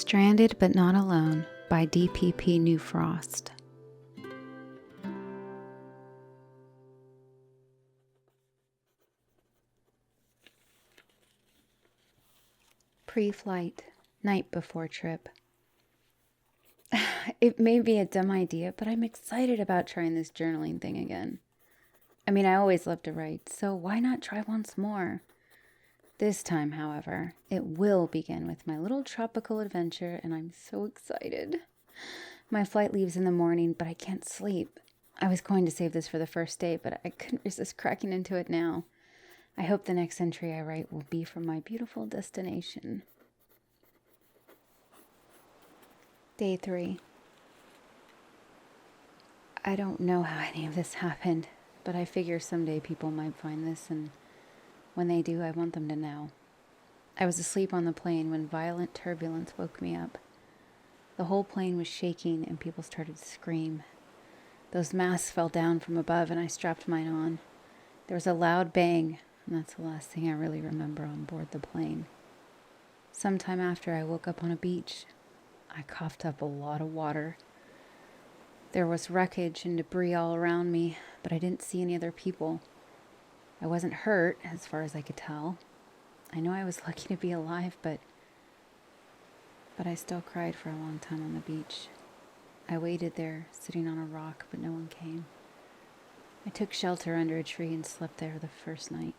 Stranded but Not Alone by DPP New Frost. Pre-flight, night before trip. It may be a dumb idea, but I'm excited about trying this journaling thing again. I mean, I always love to write, so why not try once more? This time, however, it will begin with my little tropical adventure, and I'm so excited. My flight leaves in the morning, but I can't sleep. I was going to save this for the first day, but I couldn't resist cracking into it now. I hope the next entry I write will be from my beautiful destination. Day 3. I don't know how any of this happened, but I figure someday people might find this, and when they do, I want them to know. I was asleep on the plane when violent turbulence woke me up. The whole plane was shaking and people started to scream. Those masks fell down from above and I strapped mine on. There was a loud bang, and that's the last thing I really remember on board the plane. Sometime after, I woke up on a beach. I coughed up a lot of water. There was wreckage and debris all around me, but I didn't see any other people. I wasn't hurt, as far as I could tell. I know I was lucky to be alive, but I still cried for a long time on the beach. I waited there, sitting on a rock, but no one came. I took shelter under a tree and slept there the first night.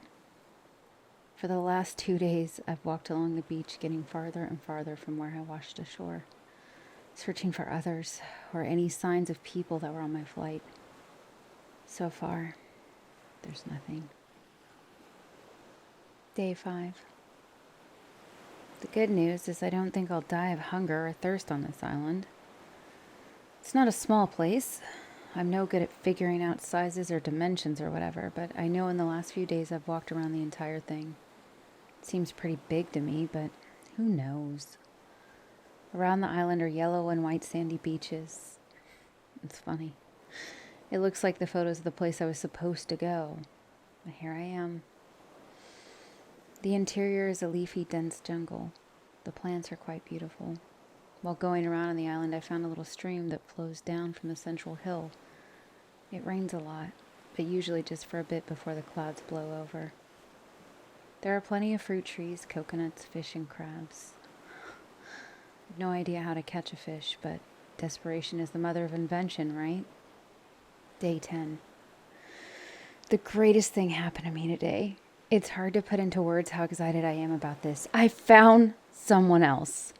For the last 2 days, I've walked along the beach, getting farther and farther from where I washed ashore, searching for others or any signs of people that were on my flight. So far, there's nothing. Day 5. The good news is I don't think I'll die of hunger or thirst on this island. It's not a small place. I'm no good at figuring out sizes or dimensions or whatever, but I know in the last few days I've walked around the entire thing. It seems pretty big to me, but who knows? Around the island are yellow and white sandy beaches. It's funny. It looks like the photos of the place I was supposed to go. But here I am. The interior is a leafy, dense jungle. The plants are quite beautiful. While going around on the island, I found a little stream that flows down from the central hill. It rains a lot, but usually just for a bit before the clouds blow over. There are plenty of fruit trees, coconuts, fish, and crabs. I have no idea how to catch a fish, but desperation is the mother of invention, right? Day 10. The greatest thing happened to me today. It's hard to put into words how excited I am about this. I found someone else.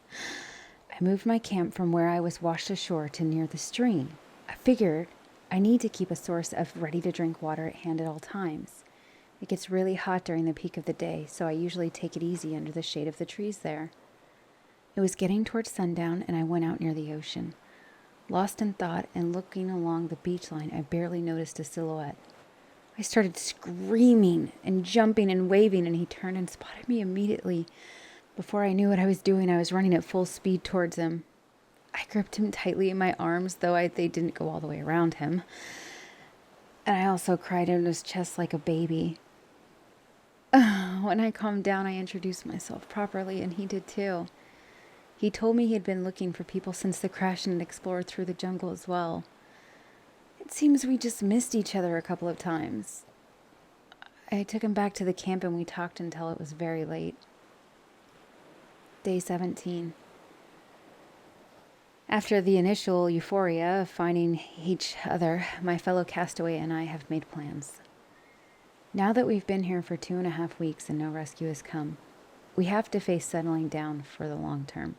I moved my camp from where I was washed ashore to near the stream. I figured I need to keep a source of ready-to-drink water at hand at all times. It gets really hot during the peak of the day, so I usually take it easy under the shade of the trees there. It was getting towards sundown, and I went out near the ocean. Lost in thought and looking along the beach line, I barely noticed a silhouette. I started screaming and jumping and waving, and he turned and spotted me immediately. Before I knew what I was doing, I was running at full speed towards him. I gripped him tightly in my arms, though they didn't go all the way around him. And I also cried in his chest like a baby. When I calmed down, I introduced myself properly, and he did too. He told me he had been looking for people since the crash and had explored through the jungle as well. It seems we just missed each other a couple of times. I took him back to the camp and we talked until it was very late. Day 17. After the initial euphoria of finding each other, my fellow castaway and I have made plans. Now that we've been here for 2.5 weeks and no rescue has come, we have to face settling down for the long term.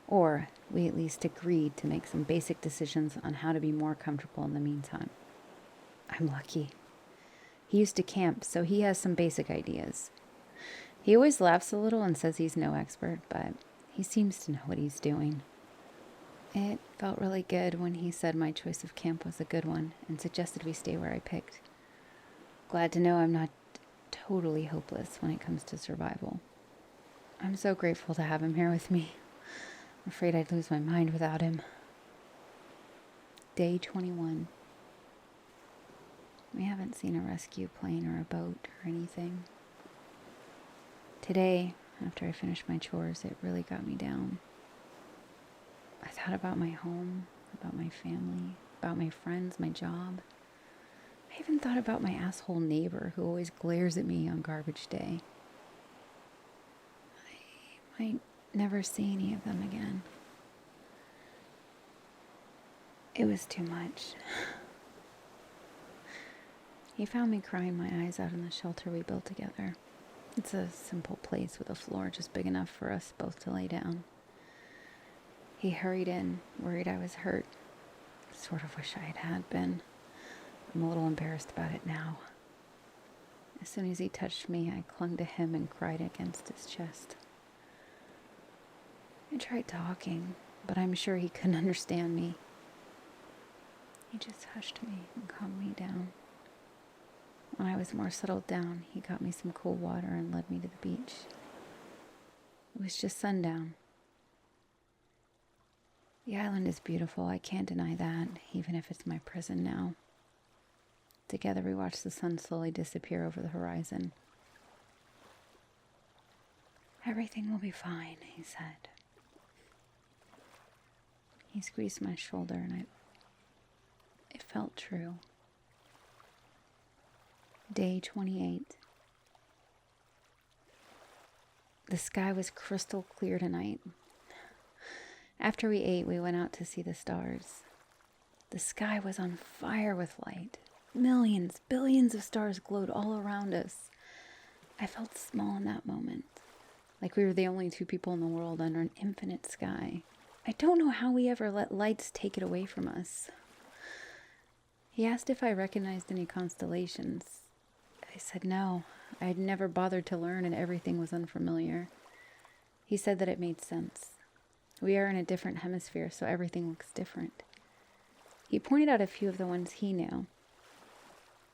Or we at least agreed to make some basic decisions on how to be more comfortable in the meantime. I'm lucky. He used to camp, so he has some basic ideas. He always laughs a little and says he's no expert, but he seems to know what he's doing. It felt really good when he said my choice of camp was a good one and suggested we stay where I picked. Glad to know I'm not totally hopeless when it comes to survival. I'm so grateful to have him here with me. I'm afraid I'd lose my mind without him. Day 21. We haven't seen a rescue plane or a boat or anything. Today, after I finished my chores, it really got me down. I thought about my home, about my family, about my friends, my job. I even thought about my asshole neighbor who always glares at me on garbage day. I might never see any of them again. It was too much. He found me crying my eyes out in the shelter we built together. It's a simple place with a floor just big enough for us both to lay down. He hurried in, worried I was hurt. Sort of wish I had been. I'm a little embarrassed about it now. As soon as he touched me, I clung to him and cried against his chest. I tried talking, but I'm sure he couldn't understand me. He just hushed me and calmed me down. When I was more settled down, he got me some cool water and led me to the beach. It was just sundown. The island is beautiful, I can't deny that, even if it's my prison now. Together we watched the sun slowly disappear over the horizon. Everything will be fine, he said. He squeezed my shoulder and it felt true. Day 28. The sky was crystal clear tonight. After we ate, we went out to see the stars. The sky was on fire with light. Millions, billions of stars glowed all around us. I felt small in that moment, like we were the only two people in the world under an infinite sky. I don't know how we ever let lights take it away from us. He asked if I recognized any constellations. I said no. I had never bothered to learn and everything was unfamiliar. He said that it made sense. We are in a different hemisphere, so everything looks different. He pointed out a few of the ones he knew.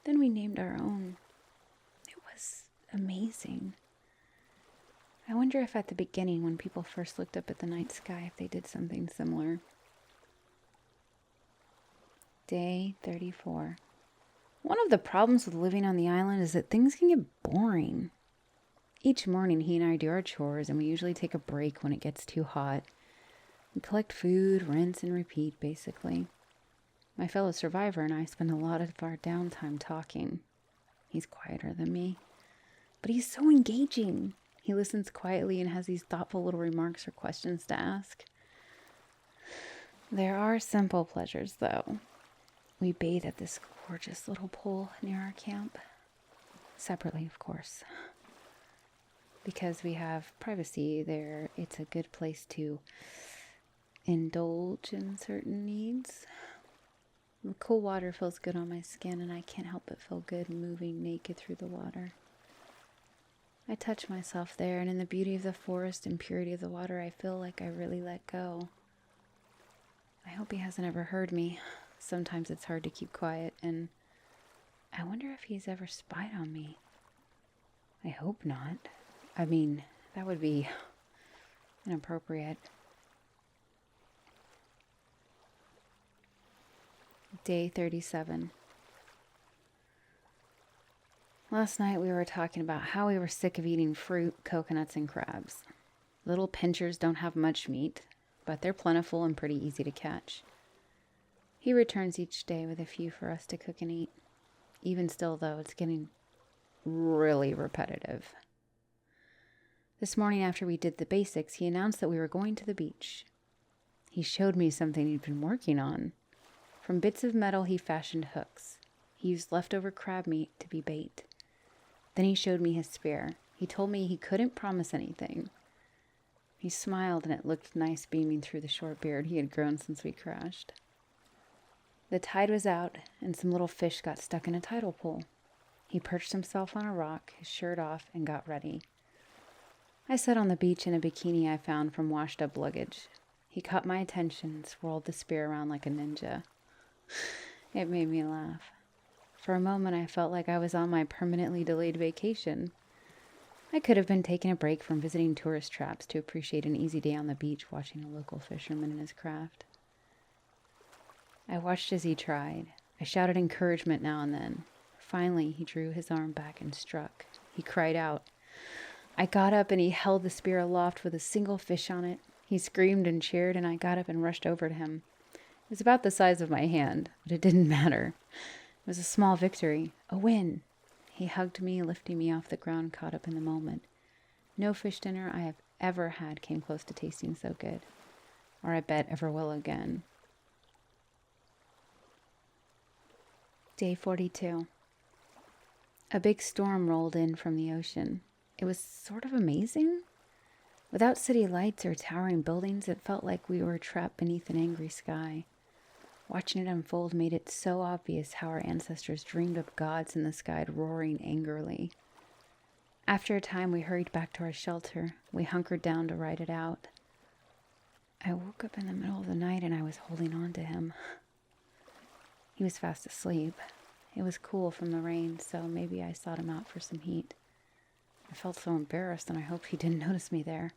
Then we named our own. It was amazing. I wonder if at the beginning, when people first looked up at the night sky, if they did something similar. Day 34. One of the problems with living on the island is that things can get boring. Each morning, he and I do our chores, and we usually take a break when it gets too hot. We collect food, rinse, and repeat, basically. My fellow survivor and I spend a lot of our downtime talking. He's quieter than me, but he's so engaging. He listens quietly and has these thoughtful little remarks or questions to ask. There are simple pleasures, though. We bathe at this gorgeous little pool near our camp. Separately, of course. Because we have privacy there, it's a good place to indulge in certain needs. The cool water feels good on my skin, and I can't help but feel good moving naked through the water. I touch myself there, and in the beauty of the forest and purity of the water, I feel like I really let go. I hope he hasn't ever heard me. Sometimes it's hard to keep quiet, and I wonder if he's ever spied on me. I hope not. I mean, that would be inappropriate. Day 37. Last night we were talking about how we were sick of eating fruit, coconuts, and crabs. Little pinchers don't have much meat, but they're plentiful and pretty easy to catch. He returns each day with a few for us to cook and eat. Even still, though, it's getting really repetitive. This morning after we did the basics, he announced that we were going to the beach. He showed me something he'd been working on. From bits of metal, he fashioned hooks. He used leftover crab meat to be bait. Then he showed me his spear. He told me he couldn't promise anything. He smiled, and it looked nice beaming through the short beard he had grown since we crashed. The tide was out, and some little fish got stuck in a tidal pool. He perched himself on a rock, his shirt off, and got ready. I sat on the beach in a bikini I found from washed-up luggage. He caught my attention and swirled the spear around like a ninja. It made me laugh. For a moment, I felt like I was on my permanently delayed vacation. I could have been taking a break from visiting tourist traps to appreciate an easy day on the beach watching a local fisherman and his craft. I watched as he tried. I shouted encouragement now and then. Finally, he drew his arm back and struck. He cried out. I got up and he held the spear aloft with a single fish on it. He He screamed and cheered, and I got up and rushed over to him. It was about the size of my hand, but it didn't matter. It was a small victory, a win. He hugged me, lifting me off the ground, caught up in the moment. No fish dinner I have ever had came close to tasting so good, or I bet ever will again. Day 42. A big storm rolled in from the ocean. It was sort of amazing. Without city lights or towering buildings, it felt like we were trapped beneath an angry sky. Watching it unfold made it so obvious how our ancestors dreamed of gods in the sky roaring angrily. After a time, we hurried back to our shelter. We hunkered down to ride it out. I woke up in the middle of the night and I was holding on to him. He was fast asleep. It was cool from the rain, so maybe I sought him out for some heat. I felt so embarrassed and I hoped he didn't notice me there.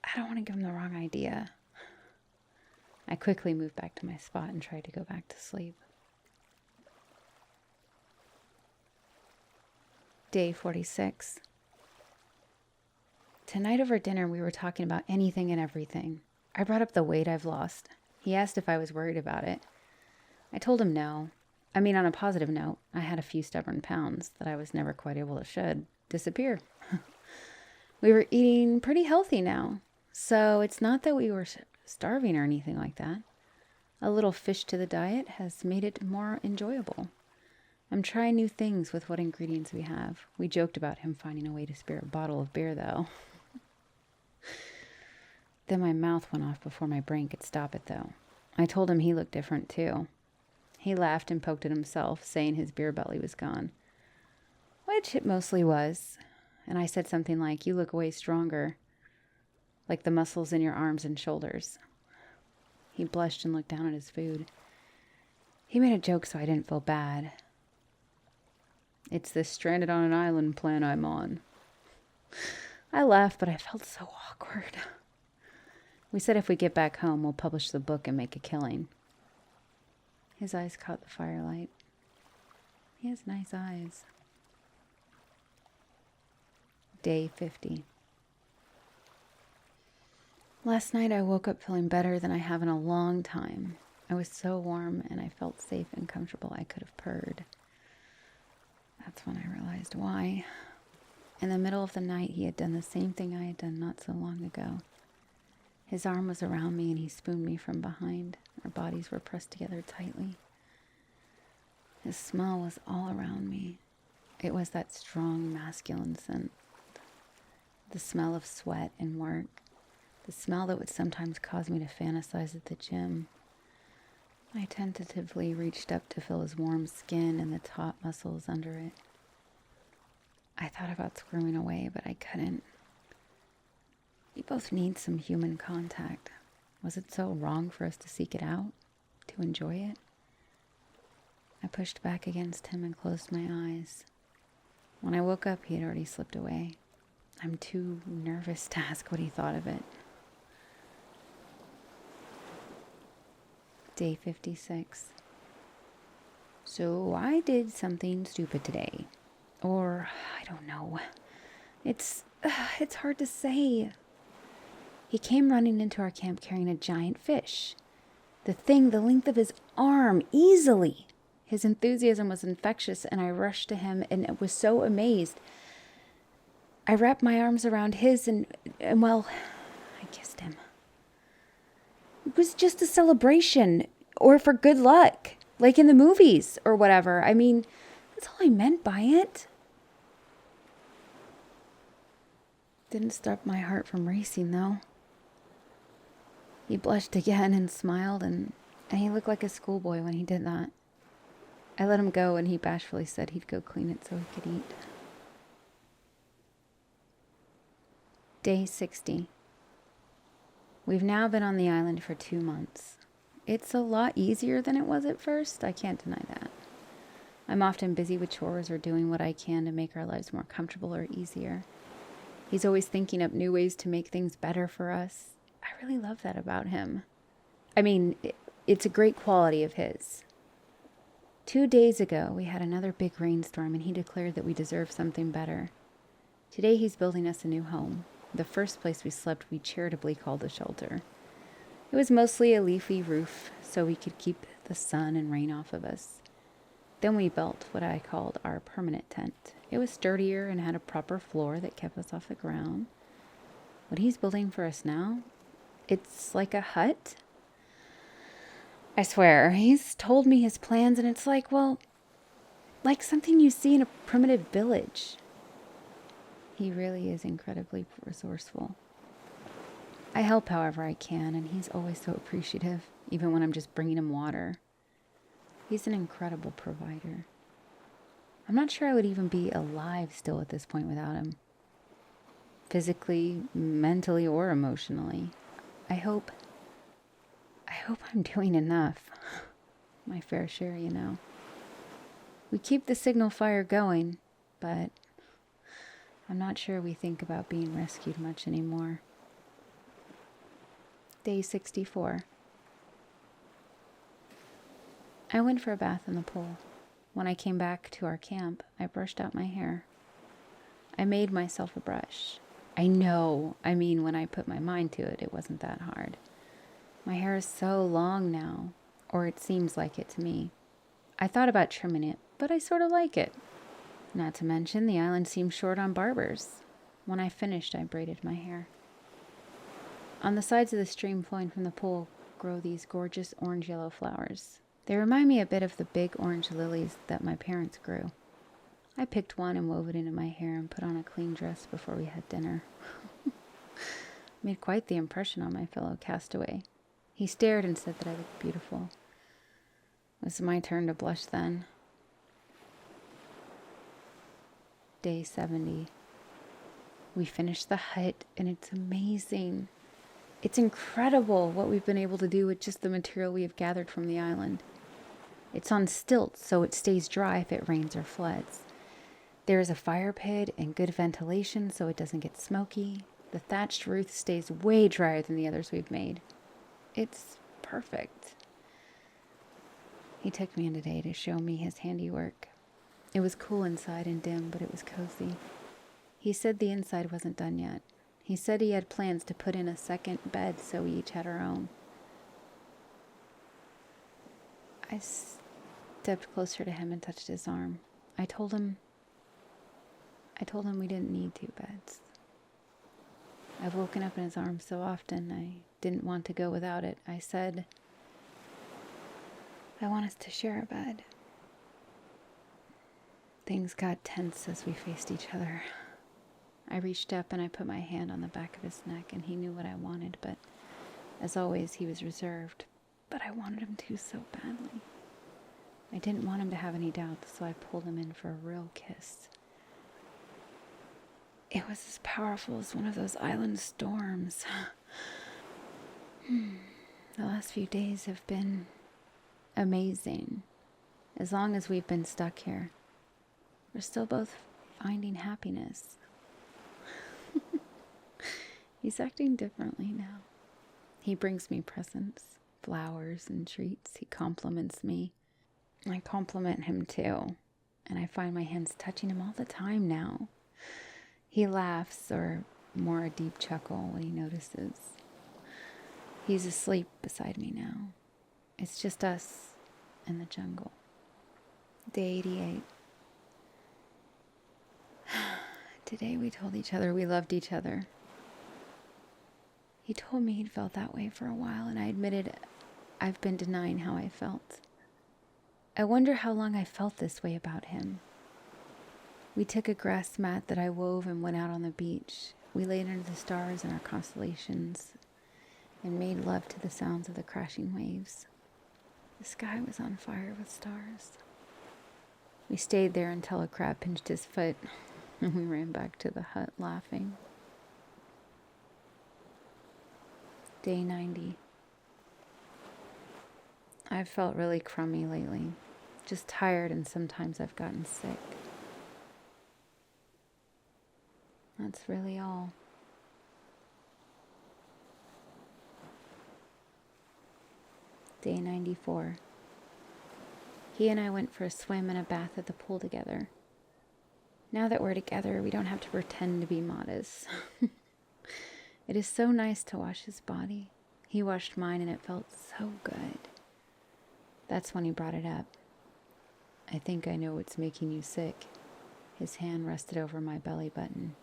I don't want to give him the wrong idea. I quickly moved back to my spot and tried to go back to sleep. Day 46. Tonight over dinner, we were talking about anything and everything. I brought up the weight I've lost. He asked if I was worried about it. I told him no. I mean, on a positive note, I had a few stubborn pounds that I was never quite able to shed disappear. We were eating pretty healthy now, so it's not that we were starving or anything like that. A little fish to the diet has made it more enjoyable. I'm trying new things with what ingredients we have. We joked about him finding a way to spare a bottle of beer, though. Then my mouth went off before my brain could stop it, though. I told him he looked different, too. He laughed and poked at himself, saying his beer belly was gone. Which it mostly was. And I said something like, "You look way stronger. Like the muscles in your arms and shoulders." He blushed and looked down at his food. He made a joke so I didn't feel bad. "It's this stranded on an island plan I'm on." I laughed, but I felt so awkward. We said if we get back home, we'll publish the book and make a killing. His eyes caught the firelight. He has nice eyes. Day 50. Last night I woke up feeling better than I have in a long time. I was so warm and I felt safe and comfortable I could have purred. That's when I realized why. In the middle of the night, he had done the same thing I had done not so long ago. His arm was around me and he spooned me from behind. Our bodies were pressed together tightly. His smell was all around me. It was that strong masculine scent. The smell of sweat and work. The smell that would sometimes cause me to fantasize at the gym. I tentatively reached up to feel his warm skin and the taut muscles under it. I thought about squirming away, but I couldn't. We both need some human contact. Was it so wrong for us to seek it out? To enjoy it? I pushed back against him and closed my eyes. When I woke up, he had already slipped away. I'm too nervous to ask what he thought of it. Day 56. So I did something stupid today. Or, I don't know. It's hard to say. He came running into our camp carrying a giant fish. The thing the length of his arm, easily. His enthusiasm was infectious, and I rushed to him and was so amazed. I wrapped my arms around his and well, I kissed him. It was just a celebration, or for good luck, like in the movies or whatever. I mean, that's all I meant by it. Didn't stop my heart from racing, though. He blushed again and smiled, and he looked like a schoolboy when he did that. I let him go, and he bashfully said he'd go clean it so he could eat. Day 60. We've now been on the island for 2 months. It's a lot easier than it was at first, I can't deny that. I'm often busy with chores or doing what I can to make our lives more comfortable or easier. He's always thinking up new ways to make things better for us. I really love that about him. I mean, it's a great quality of his. 2 days ago, we had another big rainstorm and he declared that we deserve something better. Today, he's building us a new home. The first place we slept we charitably called a shelter. It was mostly a leafy roof, so we could keep the sun and rain off of us. Then we built what I called our permanent tent. It was sturdier and had a proper floor that kept us off the ground. What he's building for us now, it's like a hut. I swear, he's told me his plans and it's like, well, like something you see in a primitive village. He really is incredibly resourceful. I help however I can, and he's always so appreciative, even when I'm just bringing him water. He's an incredible provider. I'm not sure I would even be alive still at this point without him. Physically, mentally, or emotionally. I hope I'm doing enough. My fair share, you know. We keep the signal fire going, but I'm not sure we think about being rescued much anymore. Day 64. I went for a bath in the pool. When I came back to our camp, I brushed out my hair. I made myself a brush. I mean, when I put my mind to it, it wasn't that hard. My hair is so long now, or it seems like it to me. I thought about trimming it, but I sort of like it. Not to mention, the island seemed short on barbers. When I finished, I braided my hair. On the sides of the stream flowing from the pool grow these gorgeous orange-yellow flowers. They remind me a bit of the big orange lilies that my parents grew. I picked one and wove it into my hair and put on a clean dress before we had dinner. Made quite the impression on my fellow castaway. He stared and said that I looked beautiful. It was my turn to blush then. Day 70. We finished the hut and it's amazing. It's incredible what we've been able to do with just the material we have gathered from the island. It's on stilts, so it stays dry if it rains or floods. There is a fire pit and good ventilation so it doesn't get smoky. The thatched roof stays way drier than the others we've made. It's perfect. He took me in today to show me his handiwork. It was cool inside and dim, but it was cozy. He said the inside wasn't done yet. He said he had plans to put in a second bed so we each had our own. I stepped closer to him and touched his arm. I told him we didn't need two beds. I've woken up in his arms so often I didn't want to go without it. I said, I want us to share a bed. Things got tense as we faced each other. I reached up and I put my hand on the back of his neck and he knew what I wanted, but as always, he was reserved. But I wanted him to so badly. I didn't want him to have any doubts, so I pulled him in for a real kiss. It was as powerful as one of those island storms. The last few days have been amazing. As long as we've been stuck here, we're still both finding happiness. He's acting differently now. He brings me presents, flowers, and treats. He compliments me. I compliment him too, and I find my hands touching him all the time now. He laughs, or more a deep chuckle, when he notices. He's asleep beside me now. It's just us in the jungle. Day 88. Today we told each other we loved each other. He told me he'd felt that way for a while, and I admitted I've been denying how I felt. I wonder how long I felt this way about him. We took a grass mat that I wove and went out on the beach. We laid under the stars and our constellations and made love to the sounds of the crashing waves. The sky was on fire with stars. We stayed there until a crab pinched his foot, and we ran back to the hut laughing. Day 90. I've felt really crummy lately. Just tired, and sometimes I've gotten sick. That's really all. Day 94. He and I went for a swim and a bath at the pool together. Now that we're together, we don't have to pretend to be modest. It is so nice to wash his body. He washed mine and it felt so good. That's when he brought it up. I think I know what's making you sick. His hand rested over my belly button.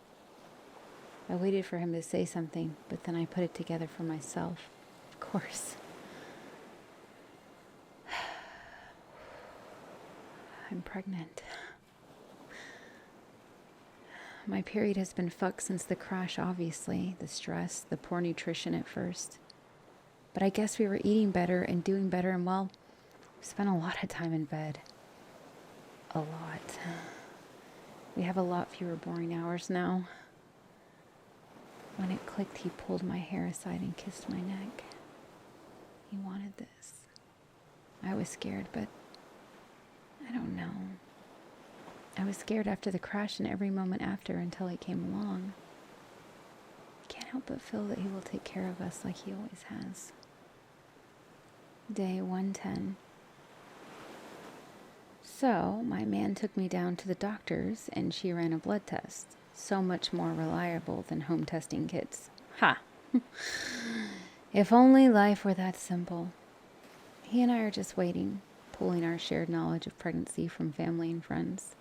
I waited for him to say something, but then I put it together for myself. Of course. I'm pregnant. My period has been fucked since the crash, obviously. The stress, the poor nutrition at first. But I guess we were eating better and doing better, and well, we spent a lot of time in bed. A lot. We have a lot fewer boring hours now. When it clicked, he pulled my hair aside and kissed my neck. He wanted this. I was scared, but I don't know. I was scared after the crash and every moment after until he came along. I can't help but feel that he will take care of us like he always has. Day 110. So, my man took me down to the doctor's and she ran a blood test. So much more reliable than home testing kits. Ha! If only life were that simple. He and I are just waiting, pulling our shared knowledge of pregnancy from family and friends.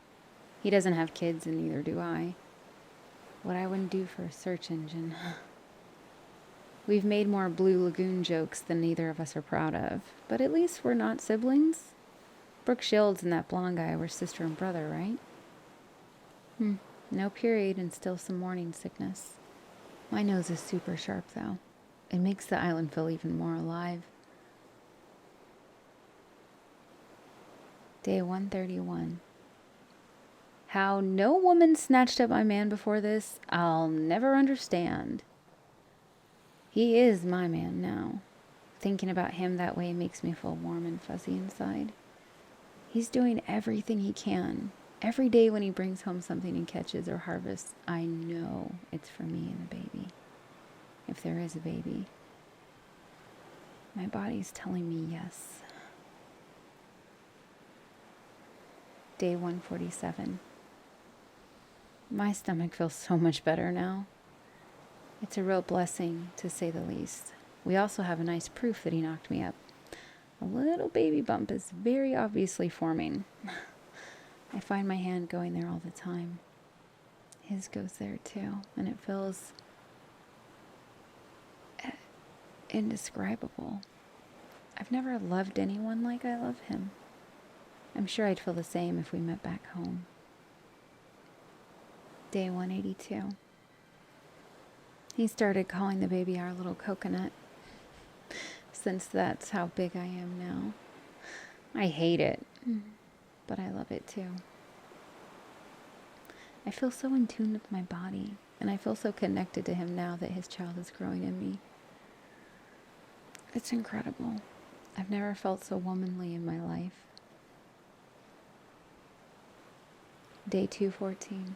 He doesn't have kids and neither do I. What I wouldn't do for a search engine. We've made more Blue Lagoon jokes than neither of us are proud of, but at least we're not siblings. Brooke Shields and that blonde guy were sister and brother, right? No period and still some morning sickness. My nose is super sharp, though. It makes the island feel even more alive. Day 131. How no woman snatched up my man before this, I'll never understand. He is my man now. Thinking about him that way makes me feel warm and fuzzy inside. He's doing everything he can. Every day when he brings home something he catches or harvests, I know it's for me and the baby. If there is a baby. My body's telling me yes. Day 147. My stomach feels so much better now. It's a real blessing, to say the least. We also have a nice proof that he knocked me up. A little baby bump is very obviously forming. I find my hand going there all the time. His goes there too, and it feels indescribable. I've never loved anyone like I love him. I'm sure I'd feel the same if we met back home. Day 182. He started calling the baby our little coconut, since that's how big I am now. I hate it, but I love it too. I feel so in tune with my body, and I feel so connected to him now that his child is growing in me. It's incredible. I've never felt so womanly in my life. Day 214.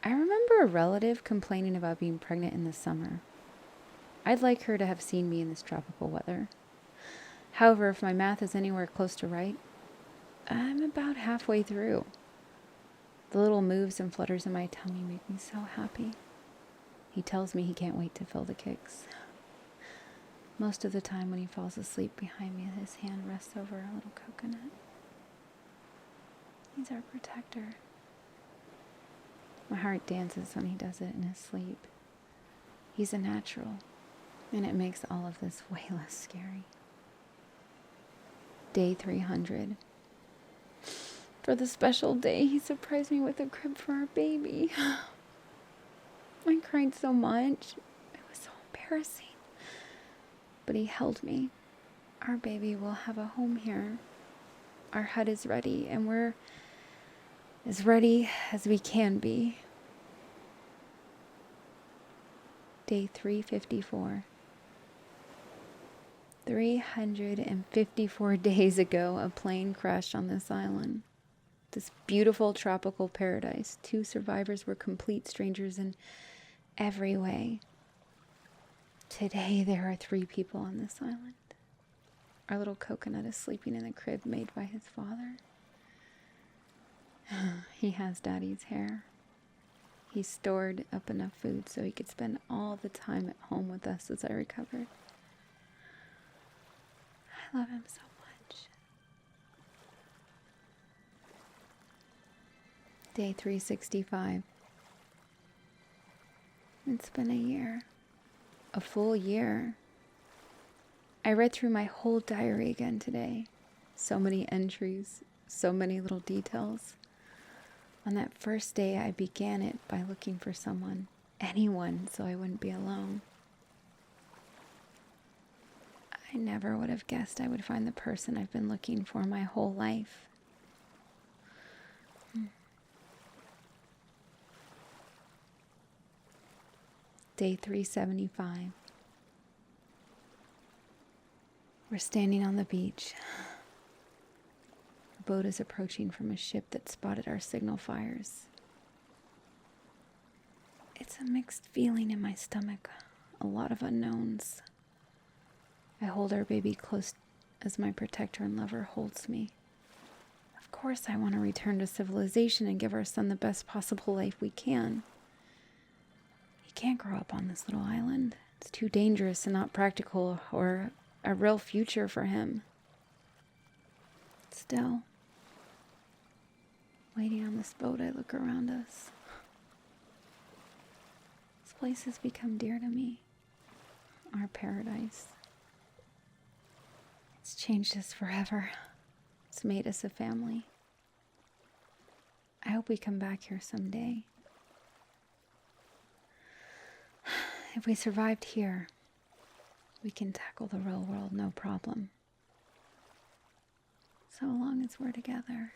I remember a relative complaining about being pregnant in the summer. I'd like her to have seen me in this tropical weather. However, if my math is anywhere close to right, I'm about halfway through. The little moves and flutters in my tummy make me so happy. He tells me he can't wait to feel the kicks. Most of the time when he falls asleep behind me, his hand rests over a little coconut. He's our protector. My heart dances when he does it in his sleep. He's a natural, and it makes all of this way less scary. Day 300. For the special day, he surprised me with a crib for our baby. I cried so much. It was so embarrassing. But he held me. Our baby will have a home here. Our hut is ready, and we're as ready as we can be. Day 354. 354 days ago, a plane crashed on this island. This beautiful tropical paradise. 2 survivors were complete strangers in every way. Today, there are 3 people on this island. Our little coconut is sleeping in a crib made by his father. He has Daddy's hair. He stored up enough food so he could spend all the time at home with us as I recovered. I love him so much. Day 365. It's been a year. A full year. I read through my whole diary again today. So many entries, so many little details. On that first day, I began it by looking for someone, anyone, so I wouldn't be alone. I never would have guessed I would find the person I've been looking for my whole life. Day 375. We're standing on the beach. A boat is approaching from a ship that spotted our signal fires. It's a mixed feeling in my stomach, a lot of unknowns. I hold our baby close as my protector and lover holds me. Of course I want to return to civilization and give our son the best possible life we can. He can't grow up on this little island. It's too dangerous and not practical or a real future for him. Still, waiting on this boat, I look around us. This place has become dear to me. Our paradise. It's changed us forever. It's made us a family. I hope we come back here someday. If we survived here, we can tackle the real world no problem. So long as we're together.